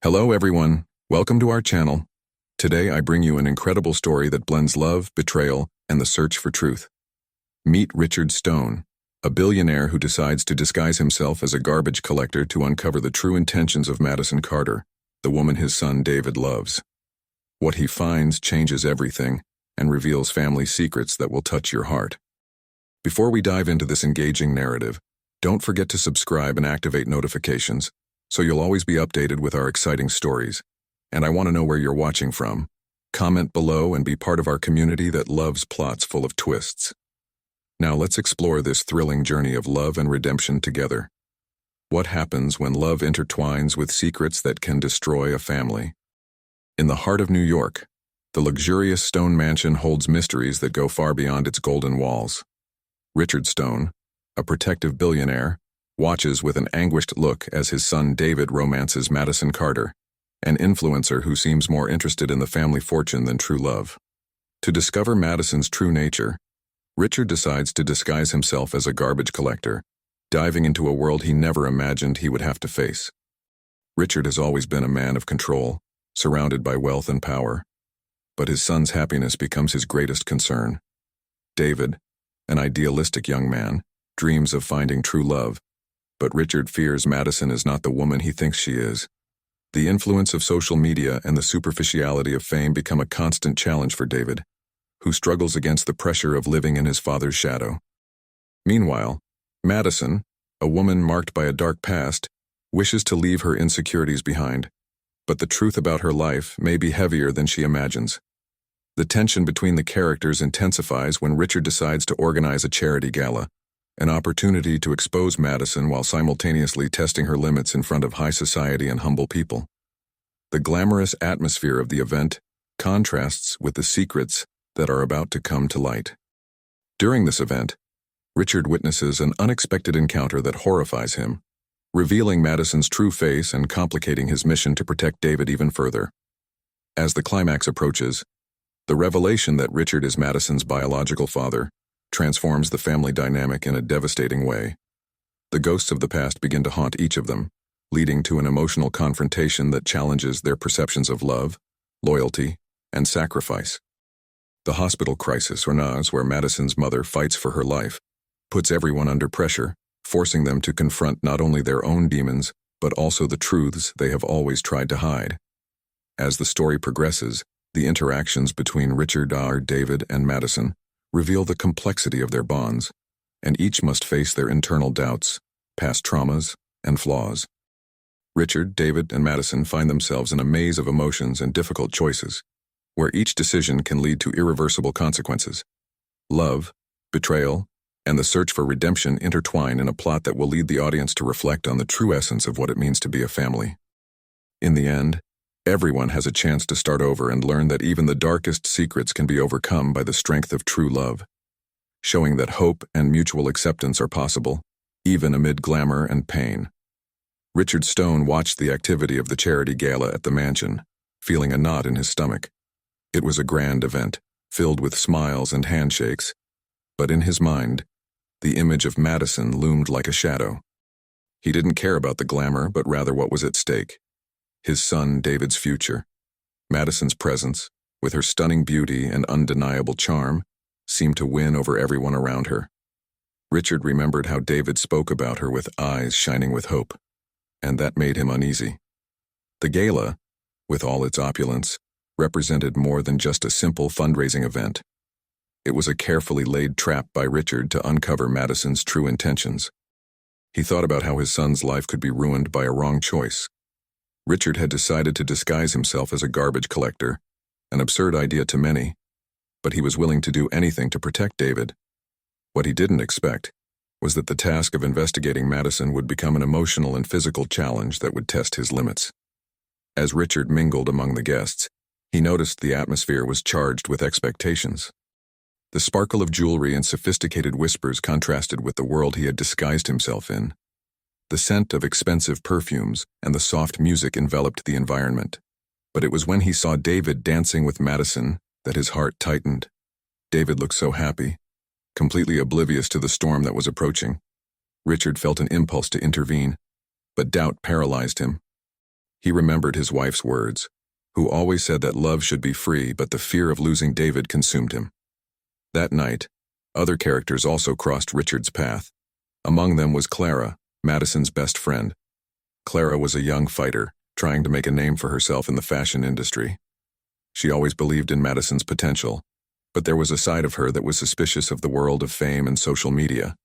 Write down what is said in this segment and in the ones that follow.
Hello everyone, welcome to our channel. Today I bring you an incredible story that blends love, betrayal, and the search for truth. Meet Richard Stone, a billionaire who decides to disguise himself as a garbage collector to uncover the true intentions of Madison Carter, the woman his son David loves. What he finds changes everything and reveals family secrets that will touch your heart. Before we dive into this engaging narrative, don't forget to subscribe and activate notifications, so you'll always be updated with our exciting stories. And I want to know where you're watching from. Comment below and be part of our community that loves plots full of twists. Now let's explore this thrilling journey of love and redemption together. What happens when love intertwines with secrets that can destroy a family? In the heart of New York, the luxurious Stone mansion holds mysteries that go far beyond its golden walls. Richard Stone, a protective billionaire, watches with an anguished look as his son David romances Madison Carter, an influencer who seems more interested in the family fortune than true love. To discover Madison's true nature, Richard decides to disguise himself as a garbage collector, diving into a world he never imagined he would have to face. Richard has always been a man of control, surrounded by wealth and power, but his son's happiness becomes his greatest concern. David, an idealistic young man, dreams of finding true love, but Richard fears Madison is not the woman he thinks she is. The influence of social media and the superficiality of fame become a constant challenge for David, who struggles against the pressure of living in his father's shadow. Meanwhile, Madison, a woman marked by a dark past, wishes to leave her insecurities behind, but the truth about her life may be heavier than she imagines. The tension between the characters intensifies when Richard decides to organize a charity gala, an opportunity to expose Madison while simultaneously testing her limits in front of high society and humble people. The glamorous atmosphere of the event contrasts with the secrets that are about to come to light. During this event, Richard witnesses an unexpected encounter that horrifies him, revealing Madison's true face and complicating his mission to protect David even further. As the climax approaches, the revelation that Richard is Madison's biological father transforms the family dynamic in a devastating way. The ghosts of the past begin to haunt each of them, leading to an emotional confrontation that challenges their perceptions of love, loyalty, and sacrifice. The hospital crisis, or NAS, where Madison's mother fights for her life, puts everyone under pressure, forcing them to confront not only their own demons, but also the truths they have always tried to hide. As the story progresses, the interactions between Richard, David, and Madison reveal the complexity of their bonds, and each must face their internal doubts, past traumas, and flaws. Richard, David, and Madison find themselves in a maze of emotions and difficult choices, where each decision can lead to irreversible consequences. Love, betrayal, and the search for redemption intertwine in a plot that will lead the audience to reflect on the true essence of what it means to be a family. In the end, everyone has a chance to start over and learn that even the darkest secrets can be overcome by the strength of true love, showing that hope and mutual acceptance are possible, even amid glamour and pain. Richard Stone watched the activity of the charity gala at the mansion, feeling a knot in his stomach. It was a grand event, filled with smiles and handshakes, but in his mind, the image of Madison loomed like a shadow. He didn't care about the glamour, but rather what was at stake. His son David's future. Madison's presence, with her stunning beauty and undeniable charm, seemed to win over everyone around her. Richard remembered how David spoke about her with eyes shining with hope, and that made him uneasy. The gala, with all its opulence, represented more than just a simple fundraising event. It was a carefully laid trap by Richard to uncover Madison's true intentions. He thought about how his son's life could be ruined by a wrong choice. Richard had decided to disguise himself as a garbage collector, an absurd idea to many, but he was willing to do anything to protect David. What he didn't expect was that the task of investigating Madison would become an emotional and physical challenge that would test his limits. As Richard mingled among the guests, he noticed the atmosphere was charged with expectations. The sparkle of jewelry and sophisticated whispers contrasted with the world he had disguised himself in. The scent of expensive perfumes and the soft music enveloped the environment. But it was when he saw David dancing with Madison that his heart tightened. David looked so happy, completely oblivious to the storm that was approaching. Richard felt an impulse to intervene, but doubt paralyzed him. He remembered his wife's words, who always said that love should be free, but the fear of losing David consumed him. That night, other characters also crossed Richard's path. Among them was Clara, Madison's best friend. Clara was a young fighter, trying to make a name for herself in the fashion industry. She always believed in Madison's potential, but there was a side of her that was suspicious of the world of fame and social media.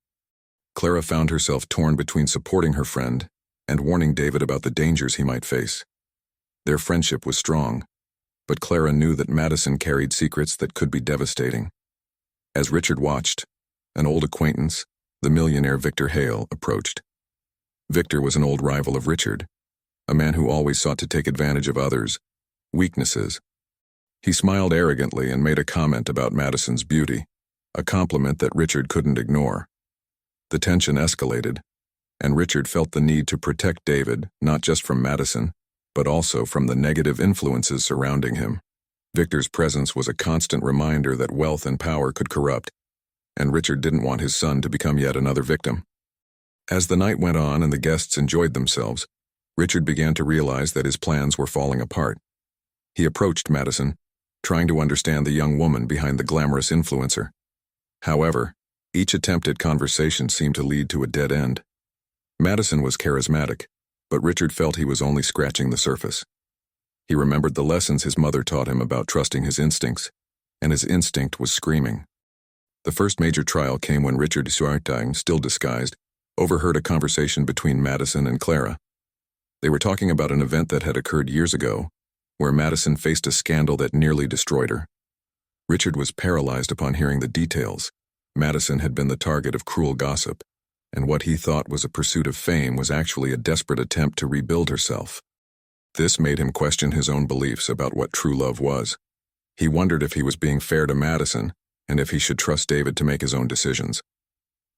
Clara found herself torn between supporting her friend and warning David about the dangers he might face. Their friendship was strong, but Clara knew that Madison carried secrets that could be devastating. As Richard watched, an old acquaintance, the millionaire Victor Hale, approached. Victor was an old rival of Richard, a man who always sought to take advantage of others' weaknesses. He smiled arrogantly and made a comment about Madison's beauty, a compliment that Richard couldn't ignore. The tension escalated, and Richard felt the need to protect David not just from Madison, but also from the negative influences surrounding him. Victor's presence was a constant reminder that wealth and power could corrupt, and Richard didn't want his son to become yet another victim. As the night went on and the guests enjoyed themselves, Richard began to realize that his plans were falling apart. He approached Madison, trying to understand the young woman behind the glamorous influencer. However, each attempt at conversation seemed to lead to a dead end. Madison was charismatic, but Richard felt he was only scratching the surface. He remembered the lessons his mother taught him about trusting his instincts, and his instinct was screaming. The first major trial came when Richard, still disguised, overheard a conversation between Madison and Clara. They were talking about an event that had occurred years ago, where Madison faced a scandal that nearly destroyed her. Richard was paralyzed upon hearing the details. Madison had been the target of cruel gossip, and what he thought was a pursuit of fame was actually a desperate attempt to rebuild herself. This made him question his own beliefs about what true love was. He wondered if he was being fair to Madison, and if he should trust David to make his own decisions.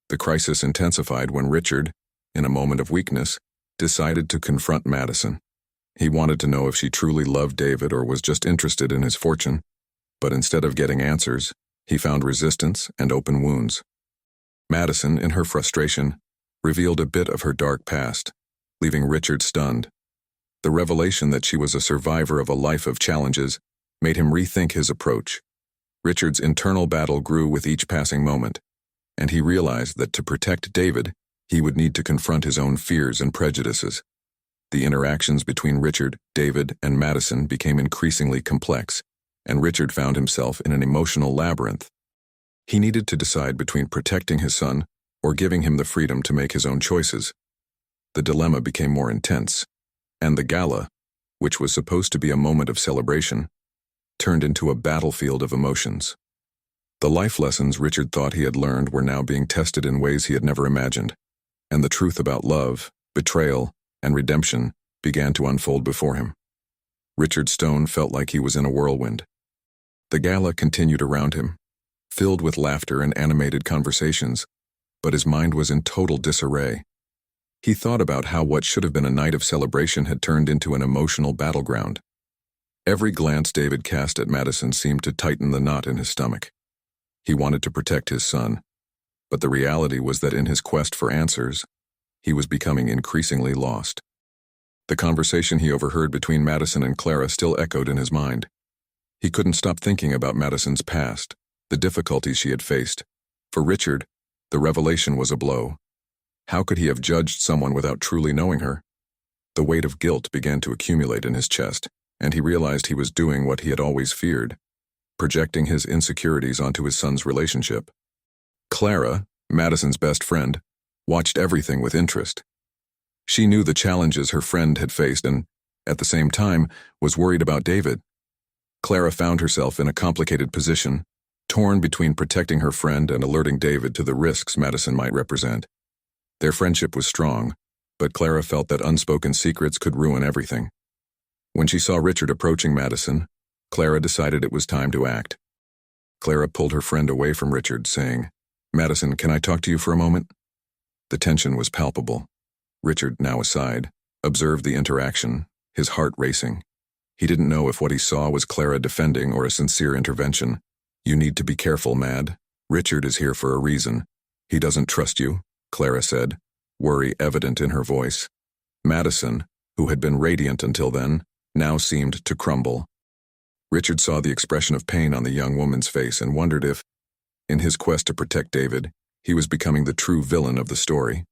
The crisis intensified when Richard, in a moment of weakness, decided to confront Madison. He wanted to know if she truly loved David or was just interested in his fortune, but instead of getting answers, he found resistance and open wounds. Madison, in her frustration, revealed a bit of her dark past, leaving Richard stunned. The revelation that she was a survivor of a life of challenges made him rethink his approach. Richard's internal battle grew with each passing moment, and he realized that to protect David, he would need to confront his own fears and prejudices. The interactions between Richard, David, and Madison became increasingly complex, and Richard found himself in an emotional labyrinth. He needed to decide between protecting his son or giving him the freedom to make his own choices. The dilemma became more intense, and the gala, which was supposed to be a moment of celebration, turned into a battlefield of emotions. The life lessons Richard thought he had learned were now being tested in ways he had never imagined, and the truth about love, betrayal, and redemption began to unfold before him. Richard Stone felt like he was in a whirlwind. The gala continued around him, filled with laughter and animated conversations, but his mind was in total disarray. He thought about how what should have been a night of celebration had turned into an emotional battleground. Every glance David cast at Madison seemed to tighten the knot in his stomach. He wanted to protect his son, but the reality was that in his quest for answers, he was becoming increasingly lost. The conversation he overheard between Madison and Clara still echoed in his mind. He couldn't stop thinking about Madison's past, the difficulties she had faced. For Richard, the revelation was a blow. How could he have judged someone without truly knowing her? The weight of guilt began to accumulate in his chest, and he realized he was doing what he had always feared, projecting his insecurities onto his son's relationship. Clara, Madison's best friend, watched everything with interest. She knew the challenges her friend had faced and, at the same time, was worried about David. Clara found herself in a complicated position, torn between protecting her friend and alerting David to the risks Madison might represent. Their friendship was strong, but Clara felt that unspoken secrets could ruin everything. When she saw Richard approaching Madison, Clara decided it was time to act. Clara pulled her friend away from Richard, saying, "Madison, can I talk to you for a moment?" The tension was palpable. Richard, now aside, observed the interaction, his heart racing. He didn't know if what he saw was Clara defending or a sincere intervention. "You need to be careful, Mad. Richard is here for a reason. He doesn't trust you," Clara said, worry evident in her voice. Madison, who had been radiant until then, now seemed to crumble. Richard saw the expression of pain on the young woman's face and wondered if, in his quest to protect David, he was becoming the true villain of the story.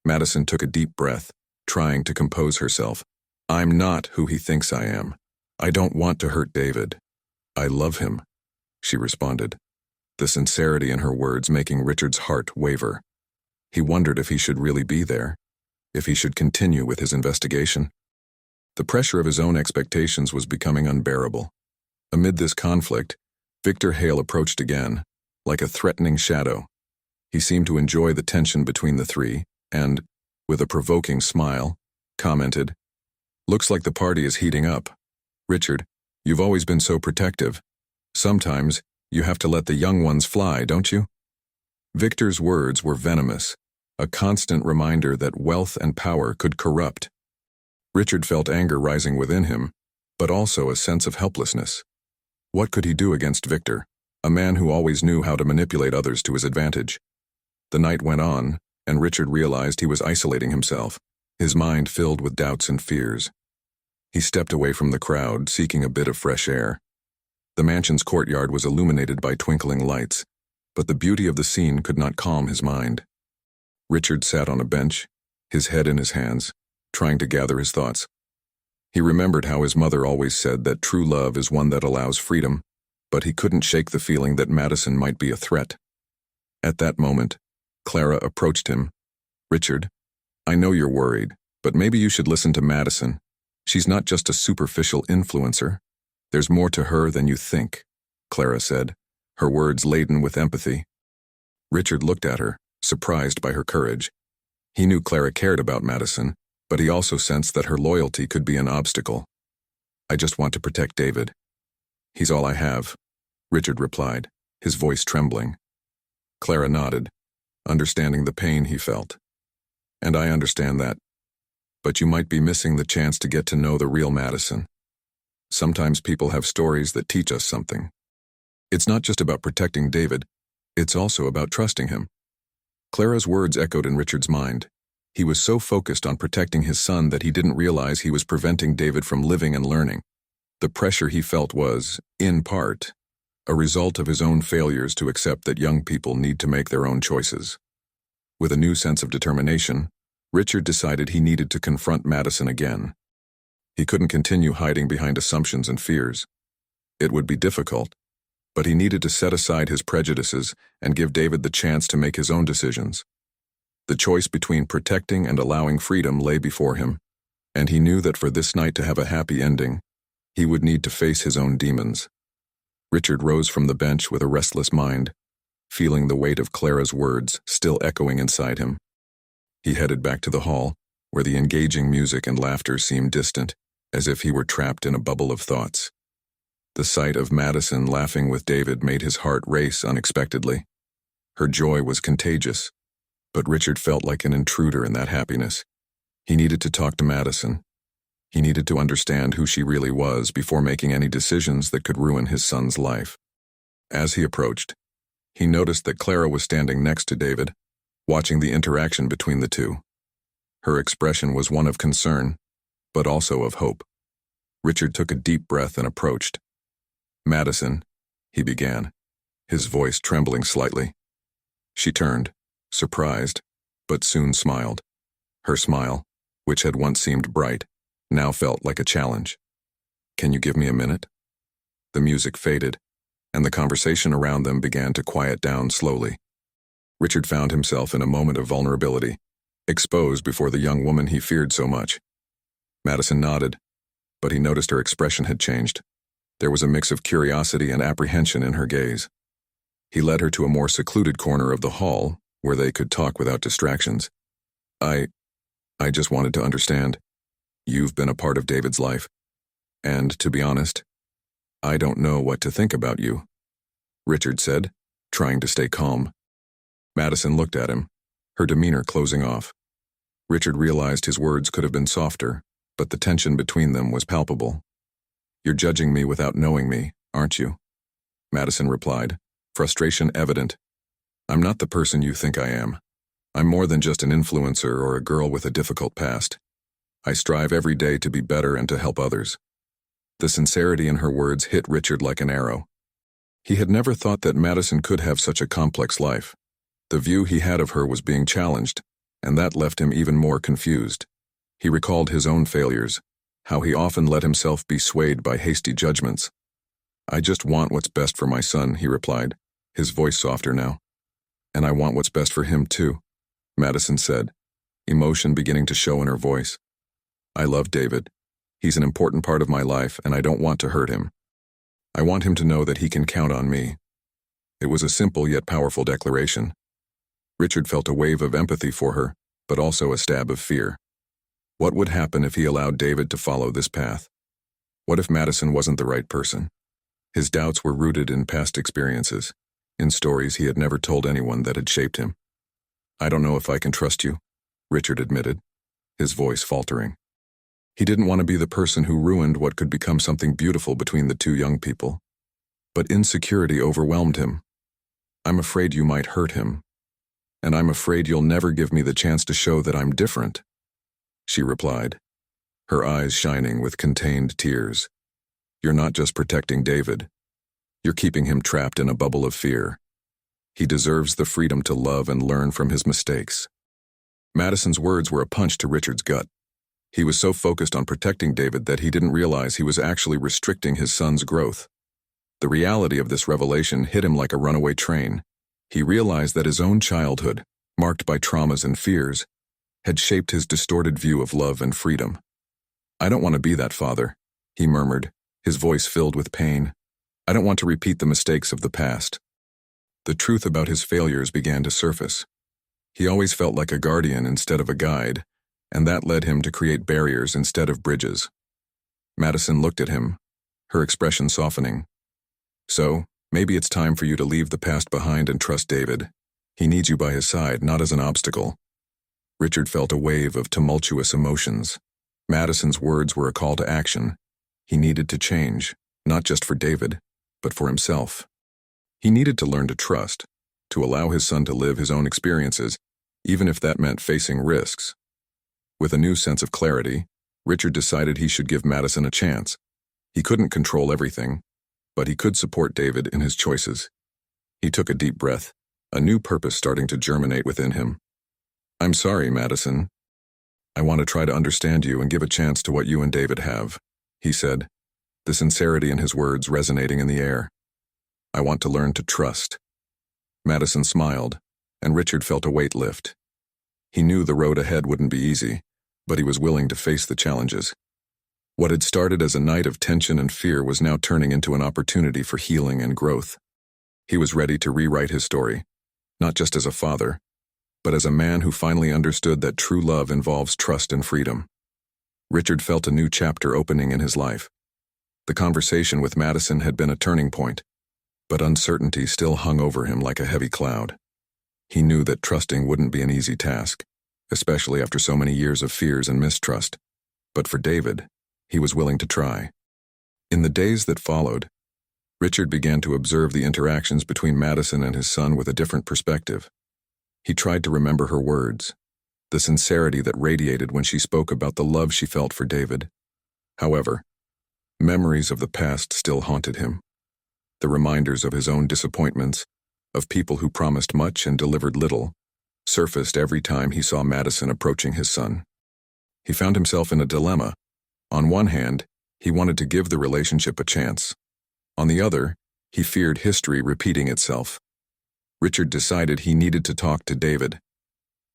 Madison took a deep breath, trying to compose herself. "I'm not who he thinks I am. I don't want to hurt David. I love him," she responded, the sincerity in her words making Richard's heart waver. He wondered if he should really be there, if he should continue with his investigation. The pressure of his own expectations was becoming unbearable. Amid this conflict, Victor Hale approached again, like a threatening shadow. He seemed to enjoy the tension between the three, and, with a provoking smile, commented, "Looks like the party is heating up. Richard, you've always been so protective. Sometimes, you have to let the young ones fly, don't you?" Victor's words were venomous, a constant reminder that wealth and power could corrupt. Richard felt anger rising within him, but also a sense of helplessness. What could he do against Victor, a man who always knew how to manipulate others to his advantage? The night went on, and Richard realized he was isolating himself, his mind filled with doubts and fears. He stepped away from the crowd, seeking a bit of fresh air. The mansion's courtyard was illuminated by twinkling lights, but the beauty of the scene could not calm his mind. Richard sat on a bench, his head in his hands, trying to gather his thoughts. He remembered how his mother always said that true love is one that allows freedom, but he couldn't shake the feeling that Madison might be a threat. At that moment, Clara approached him. "Richard, I know you're worried, but maybe you should listen to Madison. She's not just a superficial influencer. There's more to her than you think," Clara said, her words laden with empathy. Richard looked at her, surprised by her courage. He knew Clara cared about Madison, but he also sensed that her loyalty could be an obstacle. "I just want to protect David. He's all I have," Richard replied, his voice trembling. Clara nodded, understanding the pain he felt. "And I understand that. But you might be missing the chance to get to know the real Madison. Sometimes people have stories that teach us something. It's not just about protecting David, it's also about trusting him." Clara's words echoed in Richard's mind. He was so focused on protecting his son that he didn't realize he was preventing David from living and learning. The pressure he felt was, in part, a result of his own failures to accept that young people need to make their own choices. With a new sense of determination, Richard decided he needed to confront Madison again. He couldn't continue hiding behind assumptions and fears. It would be difficult, but he needed to set aside his prejudices and give David the chance to make his own decisions. The choice between protecting and allowing freedom lay before him, and he knew that for this night to have a happy ending, he would need to face his own demons. Richard rose from the bench with a restless mind, feeling the weight of Clara's words still echoing inside him. He headed back to the hall, where the engaging music and laughter seemed distant, as if he were trapped in a bubble of thoughts. The sight of Madison laughing with David made his heart race unexpectedly. Her joy was contagious, but Richard felt like an intruder in that happiness. He needed to talk to Madison. He needed to understand who she really was before making any decisions that could ruin his son's life. As he approached, he noticed that Clara was standing next to David, watching the interaction between the two. Her expression was one of concern, but also of hope. Richard took a deep breath and approached. "Madison," he began, his voice trembling slightly. She turned, surprised, but soon smiled. Her smile, which had once seemed bright, now felt like a challenge. "Can you give me a minute?" The music faded, and the conversation around them began to quiet down slowly. Richard found himself in a moment of vulnerability, exposed before the young woman he feared so much. Madison nodded, but he noticed her expression had changed. There was a mix of curiosity and apprehension in her gaze. He led her to a more secluded corner of the hall, where they could talk without distractions. I just wanted to understand. You've been a part of David's life. And, to be honest, I don't know what to think about you," Richard said, trying to stay calm. Madison looked at him, her demeanor closing off. Richard realized his words could have been softer, but the tension between them was palpable. "You're judging me without knowing me, aren't you?" Madison replied, frustration evident. "I'm not the person you think I am. I'm more than just an influencer or a girl with a difficult past. I strive every day to be better and to help others." The sincerity in her words hit Richard like an arrow. He had never thought that Madison could have such a complex life. The view he had of her was being challenged, and that left him even more confused. He recalled his own failures, how he often let himself be swayed by hasty judgments. "I just want what's best for my son," he replied, his voice softer now. "And I want what's best for him too," Madison said, emotion beginning to show in her voice. "I love David. He's an important part of my life, and I don't want to hurt him. I want him to know that he can count on me." It was a simple yet powerful declaration. Richard felt a wave of empathy for her, but also a stab of fear. What would happen if he allowed David to follow this path? What if Madison wasn't the right person? His doubts were rooted in past experiences, in stories he had never told anyone that had shaped him. "I don't know if I can trust you," Richard admitted, his voice faltering. He didn't want to be the person who ruined what could become something beautiful between the two young people. But insecurity overwhelmed him. "I'm afraid you might hurt him. And I'm afraid you'll never give me the chance to show that I'm different," she replied, her eyes shining with contained tears. "You're not just protecting David. You're keeping him trapped in a bubble of fear. He deserves the freedom to love and learn from his mistakes." Madison's words were a punch to Richard's gut. He was so focused on protecting David that he didn't realize he was actually restricting his son's growth. The reality of this revelation hit him like a runaway train. He realized that his own childhood, marked by traumas and fears, had shaped his distorted view of love and freedom. "I don't want to be that father," he murmured, his voice filled with pain. "I don't want to repeat the mistakes of the past." The truth about his failures began to surface. He always felt like a guardian instead of a guide, and that led him to create barriers instead of bridges. Madison looked at him, her expression softening. "So, maybe it's time for you to leave the past behind and trust David. He needs you by his side, not as an obstacle." Richard felt a wave of tumultuous emotions. Madison's words were a call to action. He needed to change, not just for David, but for himself. He needed to learn to trust, to allow his son to live his own experiences, even if that meant facing risks. With a new sense of clarity, Richard decided he should give Madison a chance. He couldn't control everything, but he could support David in his choices. He took a deep breath, a new purpose starting to germinate within him. "I'm sorry, Madison. I want to try to understand you and give a chance to what you and David have," he said, the sincerity in his words resonating in the air. "I want to learn to trust." Madison smiled, and Richard felt a weight lift. He knew the road ahead wouldn't be easy, but he was willing to face the challenges. What had started as a night of tension and fear was now turning into an opportunity for healing and growth. He was ready to rewrite his story, not just as a father, but as a man who finally understood that true love involves trust and freedom. Richard felt a new chapter opening in his life. The conversation with Madison had been a turning point, but uncertainty still hung over him like a heavy cloud. He knew that trusting wouldn't be an easy task, especially after so many years of fears and mistrust. But for David, he was willing to try. In the days that followed, Richard began to observe the interactions between Madison and his son with a different perspective. He tried to remember her words, the sincerity that radiated when she spoke about the love she felt for David. However, memories of the past still haunted him. The reminders of his own disappointments, of people who promised much and delivered little, surfaced every time he saw Madison approaching his son. He found himself in a dilemma. On one hand, he wanted to give the relationship a chance. On the other, he feared history repeating itself. Richard decided he needed to talk to David.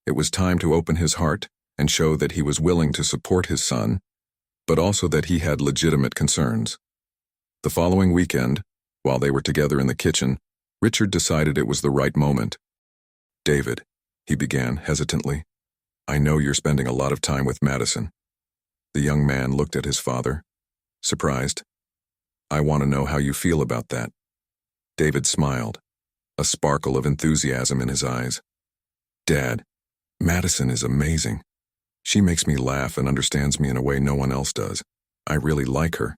It was time to open his heart and show that he was willing to support his son, but also that he had legitimate concerns. The following weekend, while they were together in the kitchen, Richard decided it was the right moment. "David," he began hesitantly, "I know you're spending a lot of time with Madison." The young man looked at his father, surprised. "I want to know how you feel about that." David smiled, a sparkle of enthusiasm in his eyes. "Dad, Madison is amazing. She makes me laugh and understands me in a way no one else does. I really like her."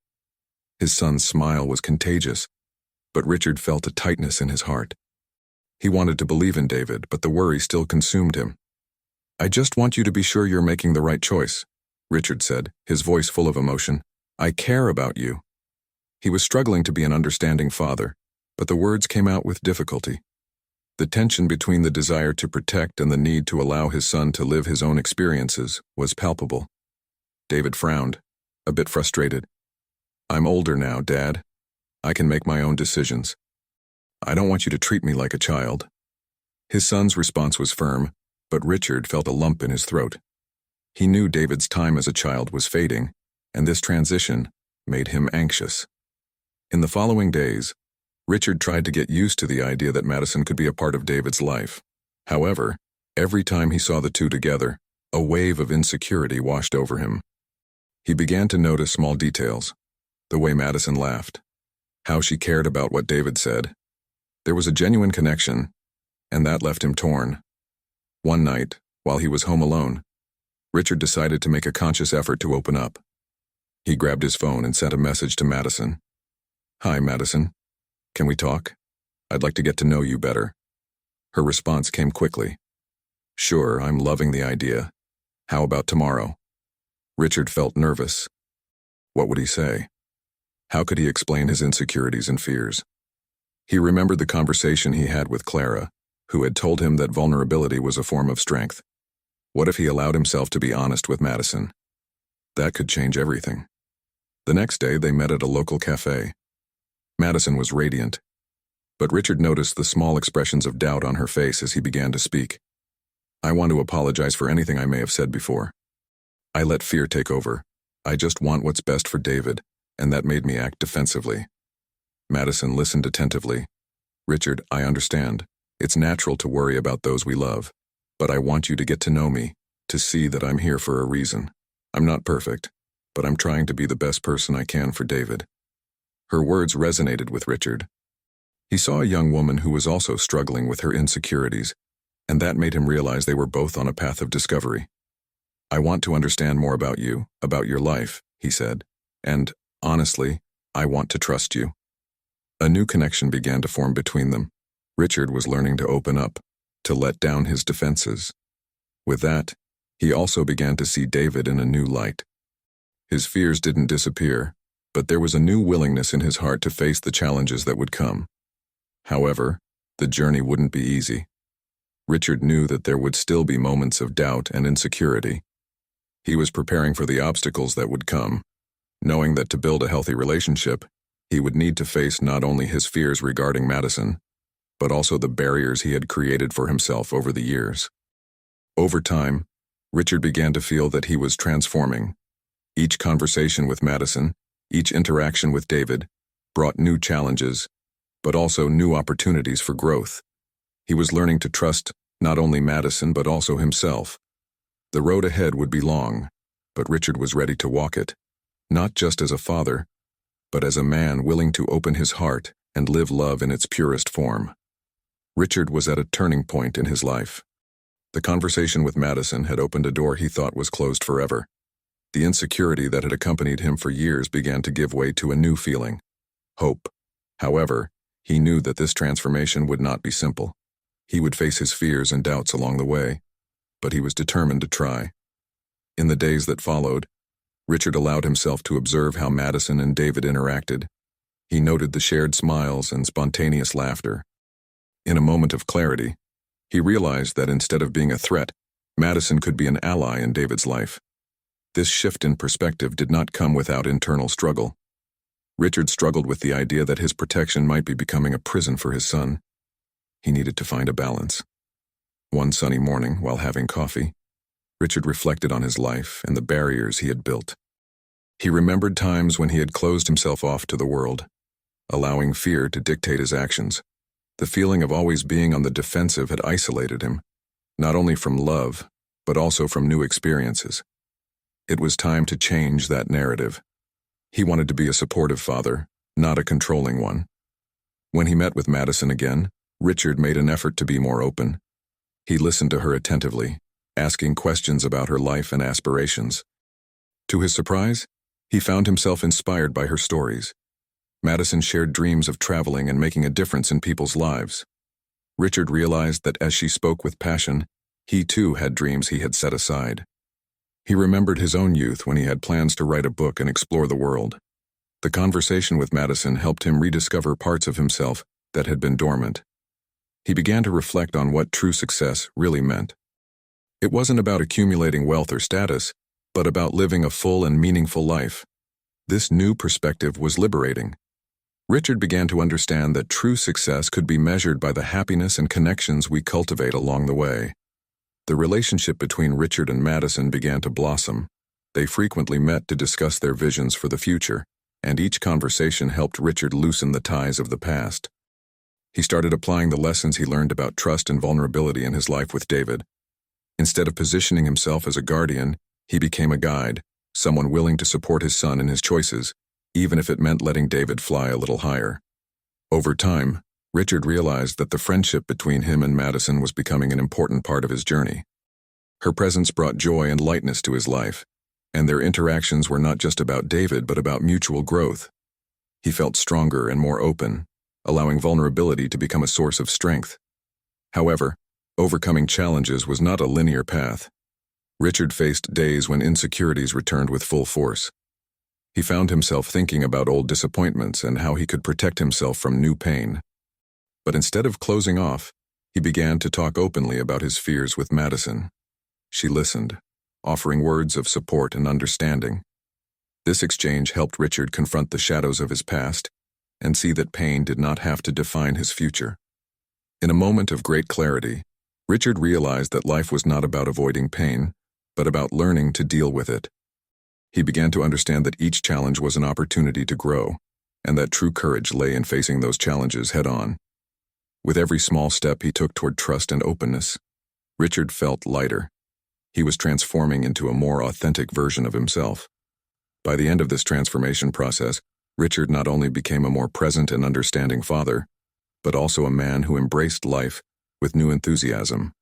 His son's smile was contagious, but Richard felt a tightness in his heart. He wanted to believe in David, but the worry still consumed him. "I just want you to be sure you're making the right choice," Richard said, his voice full of emotion. "I care about you." He was struggling to be an understanding father, but the words came out with difficulty. The tension between the desire to protect and the need to allow his son to live his own experiences was palpable. David frowned, a bit frustrated. "I'm older now, Dad. I can make my own decisions. I don't want you to treat me like a child." His son's response was firm, but Richard felt a lump in his throat. He knew David's time as a child was fading, and this transition made him anxious. In the following days, Richard tried to get used to the idea that Madison could be a part of David's life. However, every time he saw the two together, a wave of insecurity washed over him. He began to notice small details, the way Madison laughed, how she cared about what David said. There was a genuine connection, and that left him torn. One night, while he was home alone, Richard decided to make a conscious effort to open up. He grabbed his phone and sent a message to Madison. "Hi, Madison. Can we talk? I'd like to get to know you better." Her response came quickly. "Sure, I'm loving the idea. How about tomorrow?" Richard felt nervous. What would he say? How could he explain his insecurities and fears? He remembered the conversation he had with Clara, who had told him that vulnerability was a form of strength. What if he allowed himself to be honest with Madison? That could change everything. The next day, they met at a local cafe. Madison was radiant, but Richard noticed the small expressions of doubt on her face as he began to speak. "I want to apologize for anything I may have said before. I let fear take over. I just want what's best for David, and that made me act defensively." Madison listened attentively. "Richard, I understand. It's natural to worry about those we love, but I want you to get to know me, to see that I'm here for a reason. I'm not perfect, but I'm trying to be the best person I can for David." Her words resonated with Richard. He saw a young woman who was also struggling with her insecurities, and that made him realize they were both on a path of discovery. "I want to understand more about you, about your life," he said, "and, honestly, I want to trust you." A new connection began to form between them. Richard was learning to open up, to let down his defenses. With that, he also began to see David in a new light. His fears didn't disappear, but there was a new willingness in his heart to face the challenges that would come. However, the journey wouldn't be easy. Richard knew that there would still be moments of doubt and insecurity. He was preparing for the obstacles that would come, knowing that to build a healthy relationship, he would need to face not only his fears regarding Madison, but also the barriers he had created for himself over the years. Over time, Richard began to feel that he was transforming. Each conversation with Madison, each interaction with David, brought new challenges, but also new opportunities for growth. He was learning to trust not only Madison but also himself. The road ahead would be long, but Richard was ready to walk it, not just as a father, but as a man willing to open his heart and live love in its purest form. Richard was at a turning point in his life. The conversation with Madison had opened a door he thought was closed forever. The insecurity that had accompanied him for years began to give way to a new feeling: hope. However, he knew that this transformation would not be simple. He would face his fears and doubts along the way, but he was determined to try. In the days that followed, Richard allowed himself to observe how Madison and David interacted. He noted the shared smiles and spontaneous laughter. In a moment of clarity, he realized that instead of being a threat, Madison could be an ally in David's life. This shift in perspective did not come without internal struggle. Richard struggled with the idea that his protection might be becoming a prison for his son. He needed to find a balance. One sunny morning, while having coffee, Richard reflected on his life and the barriers he had built. He remembered times when he had closed himself off to the world, allowing fear to dictate his actions. The feeling of always being on the defensive had isolated him, not only from love, but also from new experiences. It was time to change that narrative. He wanted to be a supportive father, not a controlling one. When he met with Madison again, Richard made an effort to be more open. He listened to her attentively, asking questions about her life and aspirations. To his surprise, he found himself inspired by her stories. Madison shared dreams of traveling and making a difference in people's lives. Richard realized that as she spoke with passion, he too had dreams he had set aside. He remembered his own youth when he had plans to write a book and explore the world. The conversation with Madison helped him rediscover parts of himself that had been dormant. He began to reflect on what true success really meant. It wasn't about accumulating wealth or status, but about living a full and meaningful life. This new perspective was liberating. Richard began to understand that true success could be measured by the happiness and connections we cultivate along the way. The relationship between Richard and Madison began to blossom. They frequently met to discuss their visions for the future, and each conversation helped Richard loosen the ties of the past. He started applying the lessons he learned about trust and vulnerability in his life with David. Instead of positioning himself as a guardian, he became a guide, someone willing to support his son in his choices, even if it meant letting David fly a little higher. Over time, Richard realized that the friendship between him and Madison was becoming an important part of his journey. Her presence brought joy and lightness to his life, and their interactions were not just about David but about mutual growth. He felt stronger and more open, allowing vulnerability to become a source of strength. However, overcoming challenges was not a linear path. Richard faced days when insecurities returned with full force. He found himself thinking about old disappointments and how he could protect himself from new pain. But instead of closing off, he began to talk openly about his fears with Madison. She listened, offering words of support and understanding. This exchange helped Richard confront the shadows of his past and see that pain did not have to define his future. In a moment of great clarity, Richard realized that life was not about avoiding pain, but about learning to deal with it. He began to understand that each challenge was an opportunity to grow, and that true courage lay in facing those challenges head-on. With every small step he took toward trust and openness, Richard felt lighter. He was transforming into a more authentic version of himself. By the end of this transformation process, Richard not only became a more present and understanding father, but also a man who embraced life with new enthusiasm.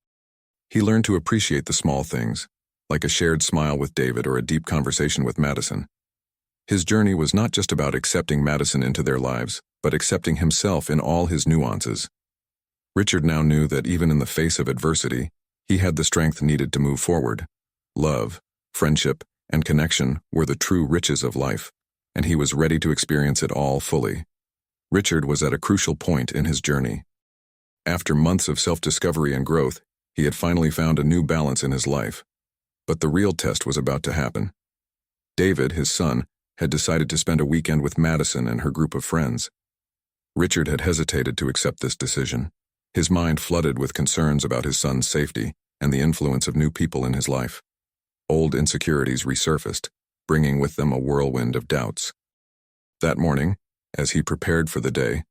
He learned to appreciate the small things, like a shared smile with David or a deep conversation with Madison. His journey was not just about accepting Madison into their lives, but accepting himself in all his nuances. Richard now knew that even in the face of adversity, he had the strength needed to move forward. Love, friendship, and connection were the true riches of life, and he was ready to experience it all fully. Richard was at a crucial point in his journey. After months of self-discovery and growth, he had finally found a new balance in his life. But the real test was about to happen. David, his son, had decided to spend a weekend with Madison and her group of friends. Richard had hesitated to accept this decision, his mind flooded with concerns about his son's safety and the influence of new people in his life. Old insecurities resurfaced, bringing with them a whirlwind of doubts. That morning, as he prepared for the day,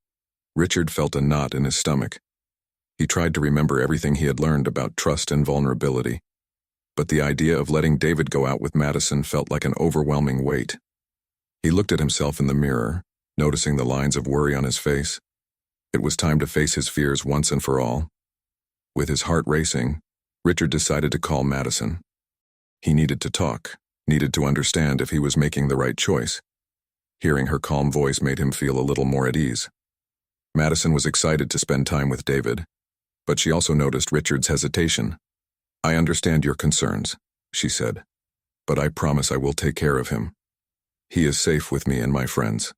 Richard felt a knot in his stomach. He tried to remember everything he had learned about trust and vulnerability, but the idea of letting David go out with Madison felt like an overwhelming weight. He looked at himself in the mirror, noticing the lines of worry on his face. It was time to face his fears once and for all. With his heart racing, Richard decided to call Madison. He needed to talk, needed to understand if he was making the right choice. Hearing her calm voice made him feel a little more at ease. Madison was excited to spend time with David, but she also noticed Richard's hesitation. "I understand your concerns," she said, "but I promise I will take care of him. He is safe with me and my friends."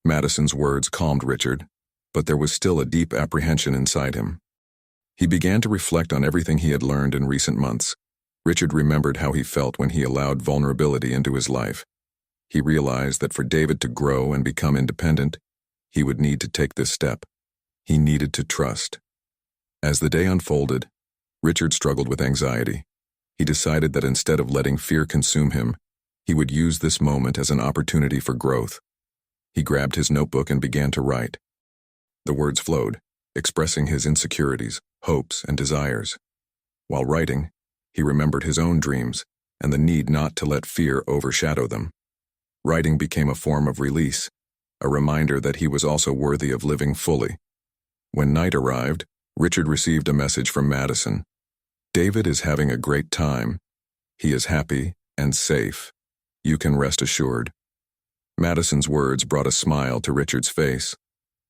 Madison's words calmed Richard, but there was still a deep apprehension inside him. He began to reflect on everything he had learned in recent months. Richard remembered how he felt when he allowed vulnerability into his life. He realized that for David to grow and become independent, he would need to take this step. He needed to trust. As the day unfolded, Richard struggled with anxiety. He decided that instead of letting fear consume him, he would use this moment as an opportunity for growth. He grabbed his notebook and began to write. The words flowed, expressing his insecurities, hopes, and desires. While writing, he remembered his own dreams and the need not to let fear overshadow them. Writing became a form of release, a reminder that he was also worthy of living fully. When night arrived, Richard received a message from Madison. "David is having a great time. He is happy and safe. You can rest assured." Madison's words brought a smile to Richard's face,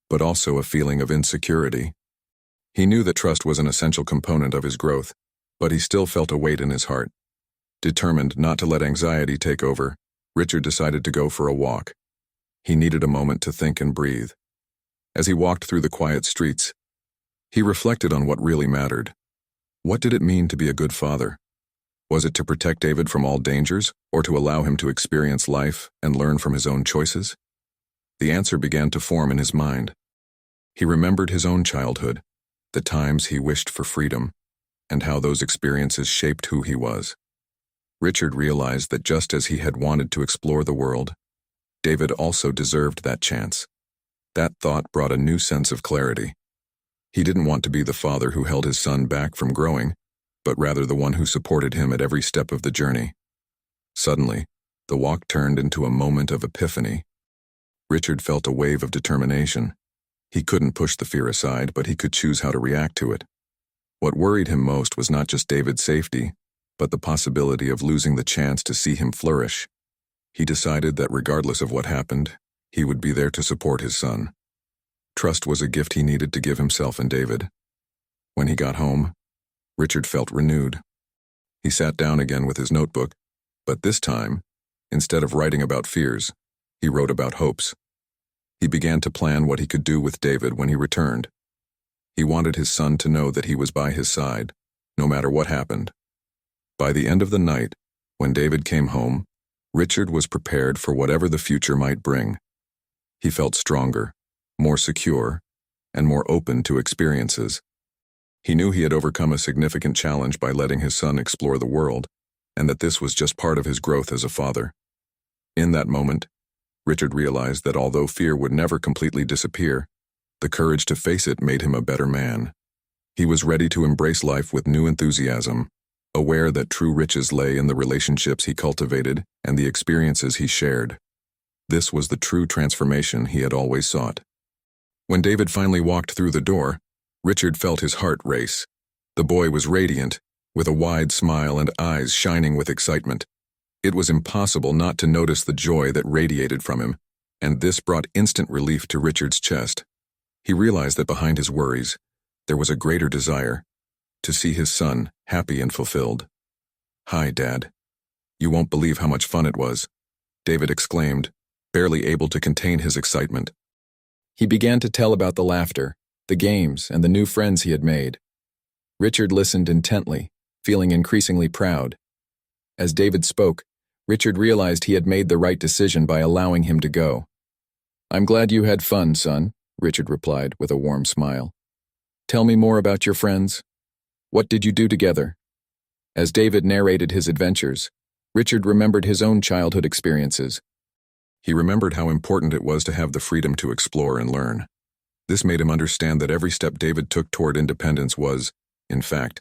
but also a feeling of insecurity. He knew that trust was an essential component of his growth, but he still felt a weight in his heart. Determined not to let anxiety take over, Richard decided to go for a walk. He needed a moment to think and breathe. As he walked through the quiet streets, he reflected on what really mattered. What did it mean to be a good father? Was it to protect David from all dangers, or to allow him to experience life and learn from his own choices? The answer began to form in his mind. He remembered his own childhood, the times he wished for freedom, and how those experiences shaped who he was. Richard realized that just as he had wanted to explore the world, David also deserved that chance. That thought brought a new sense of clarity. He didn't want to be the father who held his son back from growing, but rather the one who supported him at every step of the journey. Suddenly, the walk turned into a moment of epiphany. Richard felt a wave of determination. He couldn't push the fear aside, but he could choose how to react to it. What worried him most was not just David's safety, but the possibility of losing the chance to see him flourish. He decided that regardless of what happened, he would be there to support his son. Trust was a gift he needed to give himself and David. When he got home, Richard felt renewed. He sat down again with his notebook, but this time, instead of writing about fears, he wrote about hopes. He began to plan what he could do with David when he returned. He wanted his son to know that he was by his side, no matter what happened. By the end of the night, when David came home, Richard was prepared for whatever the future might bring. He felt stronger, more secure, and more open to experiences. He knew he had overcome a significant challenge by letting his son explore the world, and that this was just part of his growth as a father. In that moment, Richard realized that although fear would never completely disappear, the courage to face it made him a better man. He was ready to embrace life with new enthusiasm, aware that true riches lay in the relationships he cultivated and the experiences he shared. This was the true transformation he had always sought. When David finally walked through the door, Richard felt his heart race. The boy was radiant, with a wide smile and eyes shining with excitement. It was impossible not to notice the joy that radiated from him, and this brought instant relief to Richard's chest. He realized that behind his worries, there was a greater desire, to see his son happy and fulfilled. "Hi, Dad. You won't believe how much fun it was," David exclaimed, barely able to contain his excitement. He began to tell about the laughter, the games, and the new friends he had made. Richard listened intently, feeling increasingly proud. As David spoke, Richard realized he had made the right decision by allowing him to go. "I'm glad you had fun, son," Richard replied with a warm smile. "Tell me more about your friends. What did you do together?" As David narrated his adventures, Richard remembered his own childhood experiences. He remembered how important it was to have the freedom to explore and learn. This made him understand that every step David took toward independence was, in fact,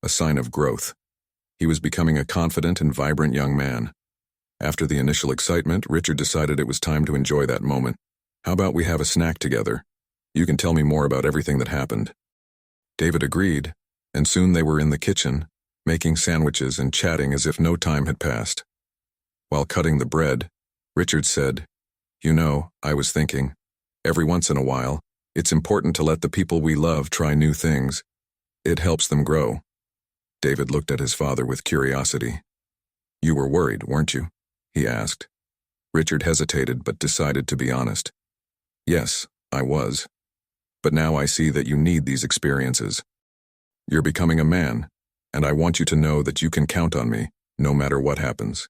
a sign of growth. He was becoming a confident and vibrant young man. After the initial excitement, Richard decided it was time to enjoy that moment. "How about we have a snack together? You can tell me more about everything that happened." David agreed, and soon they were in the kitchen, making sandwiches and chatting as if no time had passed. While cutting the bread, Richard said, "You know, I was thinking, every once in a while, it's important to let the people we love try new things. It helps them grow." David looked at his father with curiosity. "You were worried, weren't you?" he asked. Richard hesitated but decided to be honest. "Yes, I was. But now I see that you need these experiences. You're becoming a man, and I want you to know that you can count on me, no matter what happens."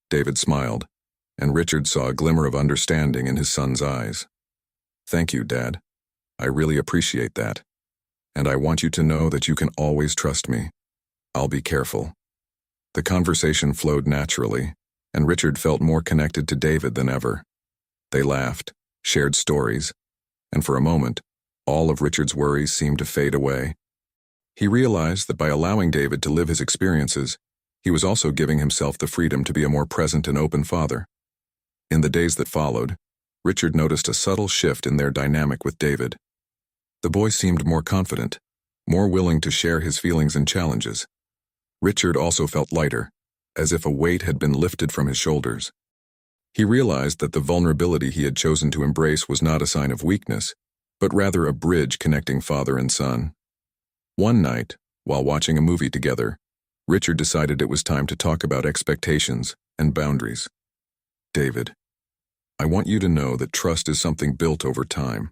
David smiled, and Richard saw a glimmer of understanding in his son's eyes. "Thank you, Dad. I really appreciate that. And I want you to know that you can always trust me. I'll be careful." The conversation flowed naturally, and Richard felt more connected to David than ever. They laughed, shared stories, and for a moment, all of Richard's worries seemed to fade away. He realized that by allowing David to live his experiences, he was also giving himself the freedom to be a more present and open father. In the days that followed, Richard noticed a subtle shift in their dynamic with David. The boy seemed more confident, more willing to share his feelings and challenges. Richard also felt lighter, as if a weight had been lifted from his shoulders. He realized that the vulnerability he had chosen to embrace was not a sign of weakness, but rather a bridge connecting father and son. One night, while watching a movie together, Richard decided it was time to talk about expectations and boundaries. David, I want you to know that trust is something built over time.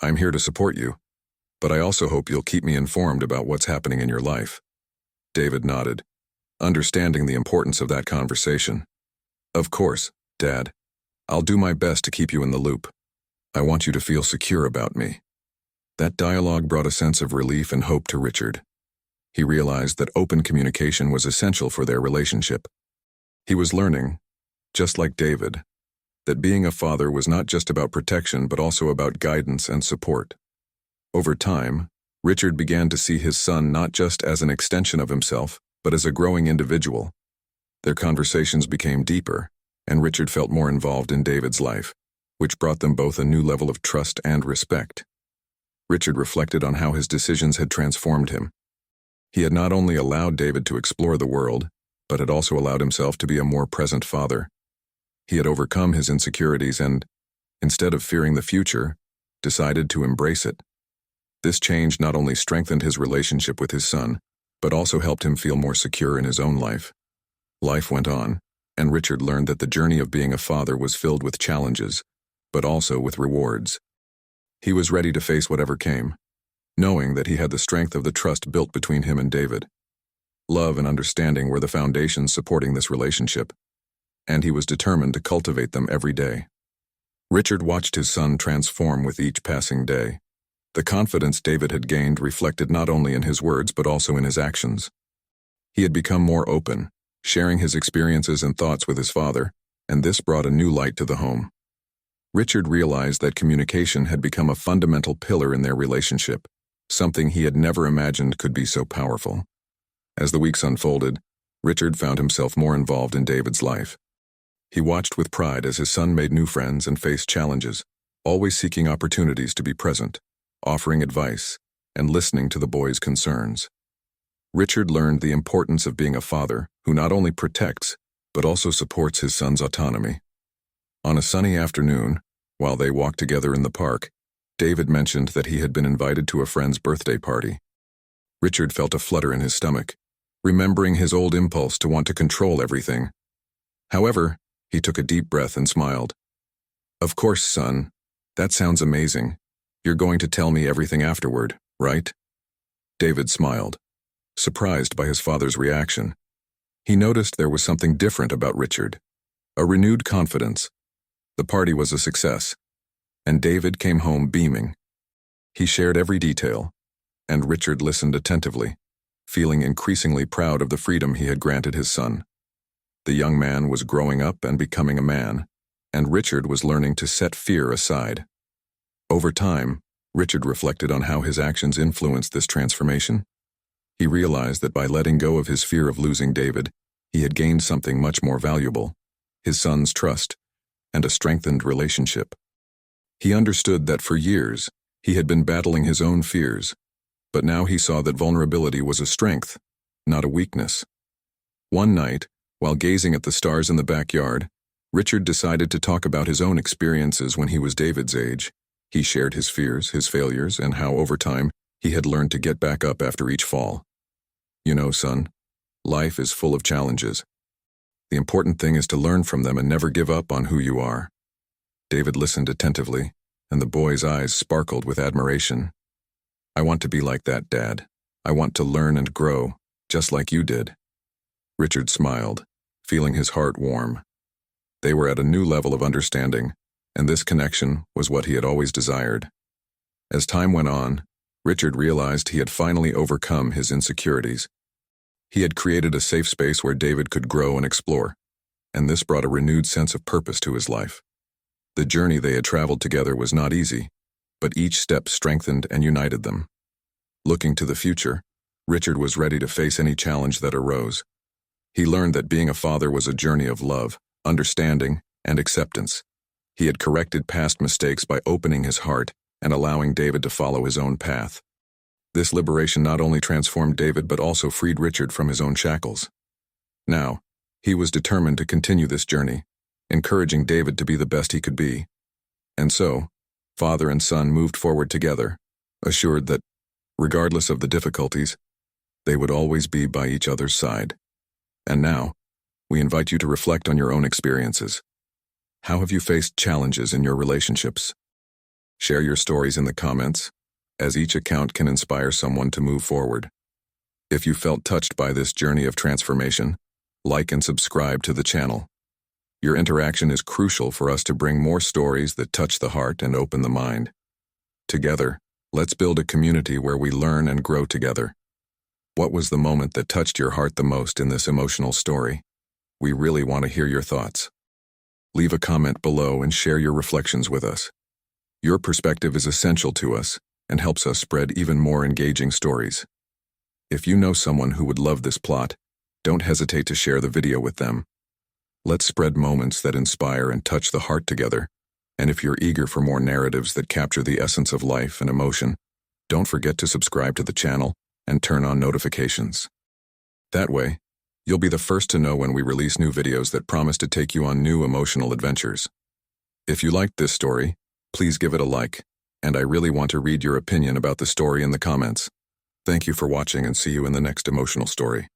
I'm here to support you, but I also hope you'll keep me informed about what's happening in your life. David nodded, understanding the importance of that conversation. Of course, Dad. I'll do my best to keep you in the loop. I want you to feel secure about me. That dialogue brought a sense of relief and hope to Richard. He realized that open communication was essential for their relationship. He was learning, just like David, that being a father was not just about protection but also about guidance and support. Over time, Richard began to see his son not just as an extension of himself, but as a growing individual. Their conversations became deeper, and Richard felt more involved in David's life, which brought them both a new level of trust and respect. Richard reflected on how his decisions had transformed him. He had not only allowed David to explore the world, but had also allowed himself to be a more present father. He had overcome his insecurities and, instead of fearing the future, decided to embrace it. This change not only strengthened his relationship with his son, but also helped him feel more secure in his own life. Life went on, and Richard learned that the journey of being a father was filled with challenges, but also with rewards. He was ready to face whatever came, knowing that he had the strength of the trust built between him and David. Love and understanding were the foundations supporting this relationship, and he was determined to cultivate them every day. Richard watched his son transform with each passing day. The confidence David had gained reflected not only in his words but also in his actions. He had become more open, sharing his experiences and thoughts with his father, and this brought a new light to the home. Richard realized that communication had become a fundamental pillar in their relationship, something he had never imagined could be so powerful. As the weeks unfolded, Richard found himself more involved in David's life. He watched with pride as his son made new friends and faced challenges, always seeking opportunities to be present, offering advice, and listening to the boy's concerns. Richard learned the importance of being a father who not only protects, but also supports his son's autonomy. On a sunny afternoon, while they walked together in the park, David mentioned that he had been invited to a friend's birthday party. Richard felt a flutter in his stomach, remembering his old impulse to want to control everything. However, he took a deep breath and smiled. "Of course, son. That sounds amazing. You're going to tell me everything afterward, right?" David smiled, surprised by his father's reaction. He noticed there was something different about Richard, a renewed confidence. The party was a success, and David came home beaming. He shared every detail, and Richard listened attentively, feeling increasingly proud of the freedom he had granted his son. The young man was growing up and becoming a man, and Richard was learning to set fear aside. Over time, Richard reflected on how his actions influenced this transformation. He realized that by letting go of his fear of losing David, he had gained something much more valuable: his son's trust and a strengthened relationship. He understood that for years, he had been battling his own fears, but now he saw that vulnerability was a strength, not a weakness. One night, while gazing at the stars in the backyard, Richard decided to talk about his own experiences when he was David's age. He shared his fears, his failures, and how over time he had learned to get back up after each fall. "You know, son, life is full of challenges. The important thing is to learn from them and never give up on who you are." David listened attentively, and the boy's eyes sparkled with admiration. "I want to be like that, Dad. I want to learn and grow, just like you did." Richard smiled, feeling his heart warm. They were at a new level of understanding, and this connection was what he had always desired. As time went on, Richard realized he had finally overcome his insecurities. He had created a safe space where David could grow and explore, and this brought a renewed sense of purpose to his life. The journey they had traveled together was not easy, but each step strengthened and united them. Looking to the future, Richard was ready to face any challenge that arose. He learned that being a father was a journey of love, understanding, and acceptance. He had corrected past mistakes by opening his heart and allowing David to follow his own path. This liberation not only transformed David but also freed Richard from his own shackles. Now, he was determined to continue this journey, encouraging David to be the best he could be. And so, father and son moved forward together, assured that, regardless of the difficulties, They would always be by each other's side. And now, we invite you to reflect on your own experiences. How have you faced challenges in your relationships? Share your stories in the comments, as each account can inspire someone to move forward. If you felt touched by this journey of transformation, like and subscribe to the channel. Your interaction is crucial for us to bring more stories that touch the heart and open the mind. Together, let's build a community where we learn and grow together. What was the moment that touched your heart the most in this emotional story? We really want to hear your thoughts. Leave a comment below and share your reflections with us. Your perspective is essential to us and helps us spread even more engaging stories. If you know someone who would love this plot, don't hesitate to share the video with them. Let's spread moments that inspire and touch the heart together. And if you're eager for more narratives that capture the essence of life and emotion, don't forget to subscribe to the channel and turn on notifications. That way, you'll be the first to know when we release new videos that promise to take you on new emotional adventures. If you liked this story, please give it a like, and I really want to read your opinion about the story in the comments. Thank you for watching and see you in the next emotional story.